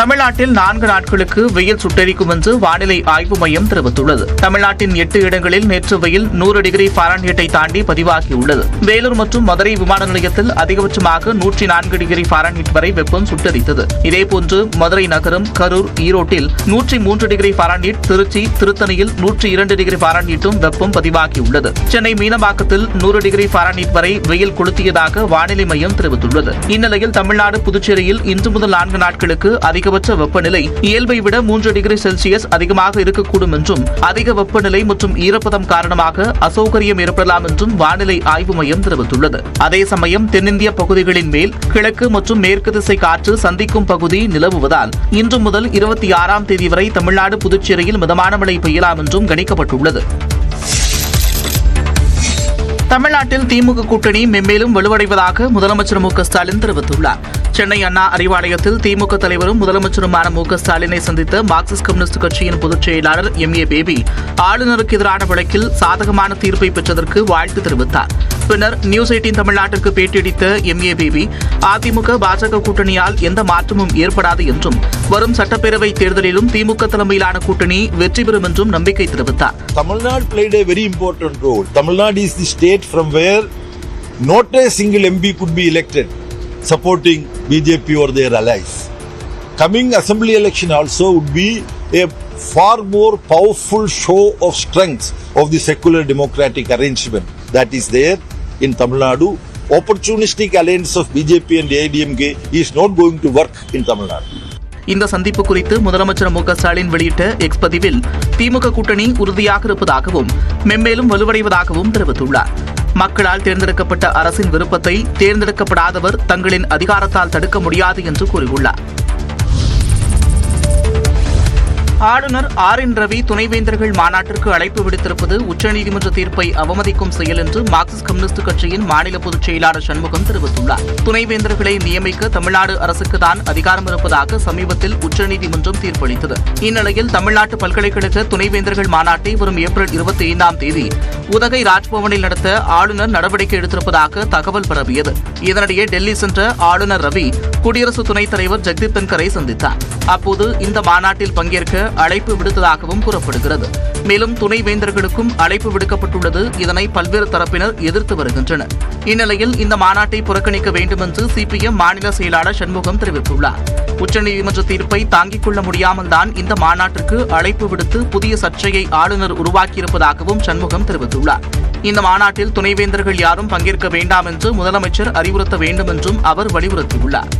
தமிழ்நாட்டில் 4 நாட்களுக்கு வெயில் சுட்டெரிக்கும் என்று வானிலை ஆய்வு மையம் தெரிவித்துள்ளது. தமிழ்நாட்டின் 8 இடங்களில் நேற்று வெயில் 100 டிகிரி ஃபாரன்ஹீட்டை தாண்டி பதிவாகியுள்ளது. வேலூர் மற்றும் மதுரை விமான நிலையத்தில் அதிகபட்சமாக 104 டிகிரி ஃபாரன்ஹீட் வரை வெப்பம் சுட்டெரித்தது. இதேபோன்று மதுரை நகரம், கரூர், ஈரோட்டில் 103 டிகிரி ஃபாரன்ஹீட், திருச்சி, திருத்தணியில் 102 டிகிரி ஃபாரன்ஹீட்டும் வெப்பம் பதிவாகியுள்ளது. சென்னை மீனம்பாக்கத்தில் 100 டிகிரி ஃபாரன்ஹீட் வரை வெயில் கொளுத்தியதாக வானிலை மையம் தெரிவித்துள்ளது. இந்நிலையில் தமிழ்நாடு, புதுச்சேரியில் இன்று முதல் 4 நாட்களுக்கு அதிகபட்ச வெப்பநிலை இயல்பை விட 3 டிகிரி செல்சியஸ் அதிகமாக இருக்கக்கூடும் என்றும், அதிக வெப்பநிலை மற்றும் ஈரப்பதம் காரணமாக அசௌகரியம் ஏற்படலாம் என்றும் வானிலை ஆய்வு மையம் தெரிவித்துள்ளது. அதே சமயம் தென்னிந்திய பகுதிகளின் மேல் கிழக்கு மற்றும் மேற்கு திசை காற்று சந்திக்கும் பகுதி நிலவுவதால் இன்று முதல் 26ஆம் தேதி வரை தமிழ்நாடு, புதுச்சேரியில் மிதமான மழை பெய்யலாம் என்றும் கணிக்கப்பட்டுள்ளது. தமிழ்நாட்டில் திமுக கூட்டணி மென்மேலும் வலுவடைவதாக முதலமைச்சர் மு.க. ஸ்டாலின் தெரிவித்துள்ளார். சென்னை அண்ணா அறிவாலயத்தில் திமுக தலைவரும் முதலமைச்சருமான மு.க. ஸ்டாலினை சந்தித்த மார்க்சிஸ்ட் கம்யூனிஸ்ட் கட்சியின் பொதுச் செயலாளர் எம்.ஏ. பேபி ஆளுநருக்கு எதிரான வழக்கில் சாதகமான தீர்ப்பை பெற்றதற்கு வாழ்த்து தெரிவித்தார். பின்னர் நியூஸ் 18 தமிழ்நாட்டிற்கு பேட்டியளித்த எம்.ஏ. பேபி அதிமுக, பாஜக கூட்டணியால் எந்த மாற்றமும் ஏற்படாது என்றும், வரும் சட்டப்பேரவை தேர்தலிலும் திமுக தலைமையிலான கூட்டணி வெற்றி பெறும் என்றும் நம்பிக்கை தெரிவித்தார். Tamilnadu played a very important role. Tamilnadu is the state from where not a single MP could be elected supporting BJP or their allies. Coming assembly election also would be a far more powerful show of strength of the secular democratic arrangement that is there in Tamil Nadu. Opportunistic alliance of BJP and AIDMK is not going to work in Tamil Nadu. இந்த சந்திப்பு குறித்து முதலமைச்சர் மு.க. ஸ்டாலின் வெளியிட்ட X பதிவில் திமுக கூட்டணி உறுதியாக இருப்பதாகவும் மென்மேலும் வலுவடைவதாகவும் தெரிவித்துள்ளார். மக்களால் தேர்ந்தெடுக்கப்பட்ட அரசின் விருப்பத்தை தேர்ந்தெடுக்கப்படாதவர் தங்களின் அதிகாரத்தால் தடுக்க முடியாது என்று கூறியுள்ளார். ஆளுநர் ஆர்.என். ரவி துணைவேந்தர்கள் மாநாட்டிற்கு அழைப்பு விடுத்திருப்பது உச்சநீதிமன்ற தீர்ப்பை அவமதிக்கும் செயல் என்று மார்க்சிஸ்ட் கம்யூனிஸ்ட் கட்சியின் மாநில பொதுச் செயலாளர் சண்முகம் தெரிவித்துள்ளார். துணைவேந்தர்களை நியமிக்க தமிழ்நாடு அரசுக்கு தான் அதிகாரம் இருப்பதாக சமீபத்தில் உச்சநீதிமன்றம் தீர்ப்பளித்தது. இந்நிலையில் தமிழ்நாட்டு பல்கலைக்கழக துணைவேந்தர்கள் மாநாட்டை வரும் ஏப்ரல் 25ஆம் தேதி உதகை ராஜ்பவனில் நடத்த ஆளுநர் நடவடிக்கை எடுத்திருப்பதாக தகவல் பரவியது. இதனிடையே டெல்லி சென்ற ஆளுநர் ரவி குடியரசு துணைத் தலைவர் ஜெகதீப் தன்கரை சந்தித்தார். அப்போது இந்த மாநாட்டில் பங்கேற்க அழைப்பு விடுத்ததாகவும் கூறப்படுகிறது. மேலும் துணைவேந்தர்களுக்கும் அழைப்பு விடுக்கப்பட்டுள்ளது. இதனை பல்வேறு தரப்பினர் எதிர்த்து வருகின்றனர். இந்நிலையில் இந்த மாநாட்டை புறக்கணிக்க வேண்டும் என்று சிபிஎம் மாநில செயலாளர் சண்முகம் தெரிவித்துள்ளார். உச்சநீதிமன்ற தீர்ப்பை தாங்கிக் கொள்ள முடியாமல் தான் இந்த மாநாட்டிற்கு அழைப்பு விடுத்து புதிய சர்ச்சையை ஆளுநர் உருவாக்கியிருப்பதாகவும் சண்முகம் தெரிவித்துள்ளார். இந்த மாநாட்டில் துணைவேந்தர்கள் யாரும் பங்கேற்க வேண்டாம் என்று முதலமைச்சர் அறிவுறுத்த வேண்டும் என்றும் அவர் வலியுறுத்தியுள்ளார்.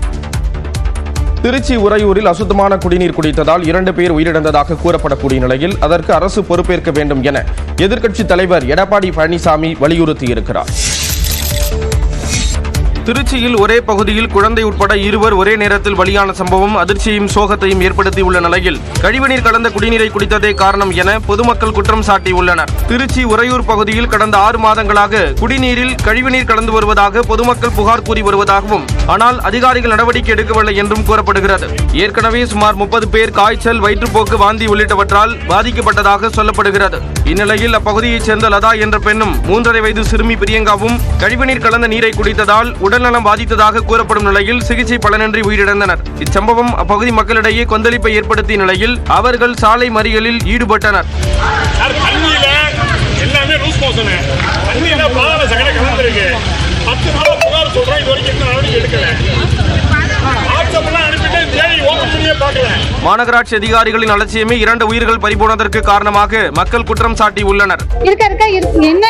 திருச்சி உறையூரில் அசுத்தமான குடிநீர் குடித்ததால் 2 பேர் உயிரிழந்ததாக கூறப்படக்கூடிய நிலையில் அதற்கு அரசு பொறுப்பேற்க வேண்டும் என எதிர்க்கட்சித் தலைவர் எடப்பாடி பழனிசாமி வலியுறுத்தியிருக்கிறார். திருச்சியில் ஒரே பகுதியில் குழந்தை உட்பட 2 ஒரே நேரத்தில் பலியான சம்பவம் அதிர்ச்சியையும் சோகத்தையும் ஏற்படுத்தியுள்ள நிலையில் கழிவுநீர் கலந்த குடிநீரை குடித்ததே காரணம் என பொதுமக்கள் குற்றம் சாட்டியுள்ளனர். திருச்சி உறையூர் பகுதியில் கடந்த 6 மாதங்களாக குடிநீரில் கழிவுநீர் கலந்து வருவதாக பொதுமக்கள் புகார் கூறி வருவதாகவும், ஆனால் அதிகாரிகள் நடவடிக்கை எடுக்கவில்லை என்றும் கூறப்படுகிறது. ஏற்கனவே சுமார் 30 பேர் காய்ச்சல், வயிற்றுப்போக்கு, வாந்தி உள்ளிட்டவற்றால் பாதிக்கப்பட்டதாக சொல்லப்படுகிறது. இந்நிலையில் அப்பகுதியைச் சேர்ந்த லதா என்ற பெண்ணும் 3.5 வயது சிறுமி பிரியங்காவும் கழிவுநீர் கலந்த நீரை குடித்ததால் உடல்நலம் பாதித்ததாக கூறப்படும் நிலையில் சிகிச்சை பலனின்றி உயிரிழந்தனர். இச்சம்பவம் அப்பகுதி மக்களிடையே கொந்தளிப்பை ஏற்படுத்திய நிலையில் அவர்கள் சாலை மறியலில் ஈடுபட்டனர். மாநகராட்சி அதிகாரிகளின் அலட்சியமே 2 உயிர்கள் பறிபோனதற்கு காரணமாக மக்கள் குற்றம் சாட்டியுள்ளனர்.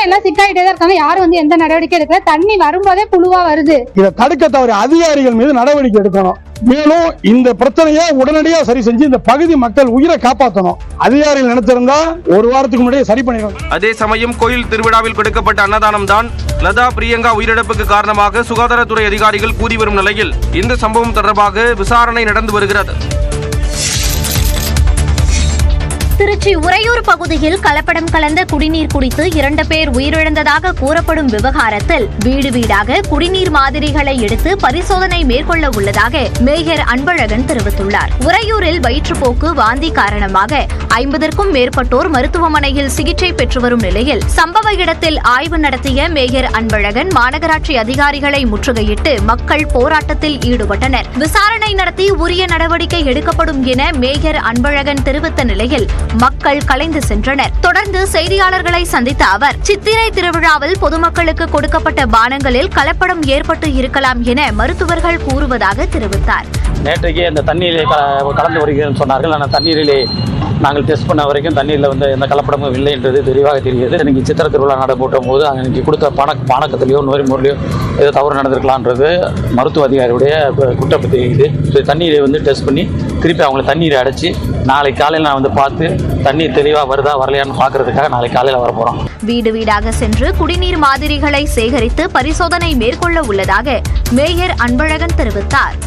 எல்லாம் சிக்காயிட்டே தான் இருக்காங்க. யாரும் எந்த நடவடிக்கை எடுக்கல. தண்ணி வரும்போதே புழுவா வருது. இதை தடுக்க தவறு அதிகாரிகள் மீது நடவடிக்கை எடுக்கணும். மேலும் இந்த பிரச்சனையை உடனடியாக சரி செஞ்சு இந்த பகுதி மக்கள் உயிரை காப்பாற்றணும். அதிகாரிகள் நினைச்சிருந்தா 1 வாரத்துக்கு முன்னாடியே சரி பண்ணிடுவாங்க. அதே சமயம் கோயில் திருவிழாவில் கொடுக்கப்பட்ட அன்னதானம் தான் லதா, பிரியங்கா உயிரிழப்புக்கு காரணமாக சுகாதாரத்துறை அதிகாரிகள் கூறி வரும் நிலையில் இந்த சம்பவம் தொடர்பாக விசாரணை நடந்து வருகிறது. திருச்சி உறையூர் பகுதியில் கலப்படம் கலந்த குடிநீர் குடித்து 2 பேர் உயிரிழந்ததாக கூறப்படும் விவகாரத்தில் வீடு வீடாக குடிநீர் மாதிரிகளை எடுத்து பரிசோதனை மேற்கொள்ள உள்ளதாக மேயர் அன்பழகன் தெரிவித்துள்ளார். உறையூரில் வயிற்றுப்போக்கு, வாந்தி காரணமாக 50க்கும் மேற்பட்டோர் மருத்துவமனையில் சிகிச்சை பெற்று வரும் நிலையில் சம்பவ இடத்தில் ஆய்வு நடத்திய மேயர் அன்பழகன் மாநகராட்சி அதிகாரிகளை முற்றுகையிட்டு மக்கள் போராட்டத்தில் ஈடுபட்டனர். விசாரணை நடத்தி உரிய நடவடிக்கை எடுக்கப்படும் என மேயர் அன்பழகன் தெரிவித்த நிலையில் மக்கள் கலைந்து சென்றனர். தொடர்ந்து செய்தியாளர்களை சந்தித்த அவர் சித்திரை திருவிழாவில் பொதுமக்களுக்கு கொடுக்கப்பட்ட பானங்களில் கலப்படம் ஏற்பட்டு இருக்கலாம் என மருத்துவர்கள் கூறுவதாக தெரிவித்தார். நேற்றைக்கு அந்த தண்ணீரிலே கலந்து வருகிறேன்னு சொன்னார்கள். ஆனால் தண்ணீரிலே நாங்கள் டெஸ்ட் பண்ண வரைக்கும் தண்ணீரில் எந்த கலப்படமும் இல்லை என்றது தெளிவாக தெரிகிறது. இன்னைக்கு சித்திரை திருவிழா நடைபெறும் போது அன்றைக்கி கொடுத்த பானக்கத்திலேயோ நோய் முறையிலையோ ஏதோ தவறு நடந்திருக்கலான்றது மருத்துவ அதிகாரியுடைய குற்றப்பத்தி இது. தண்ணீரை டெஸ்ட் பண்ணி திருப்பி அவங்களை தண்ணீரை அடைச்சி நாளை காலையில் நான் பார்த்து தண்ணீர் தெளிவாக வருதா வரலையான்னு பார்க்கறதுக்காக நாளை காலையில் வர போகிறோம். வீடு வீடாக சென்று குடிநீர் மாதிரிகளை சேகரித்து பரிசோதனை மேற்கொள்ள உள்ளதாக மேயர் அன்பழகன் தெரிவித்தார்.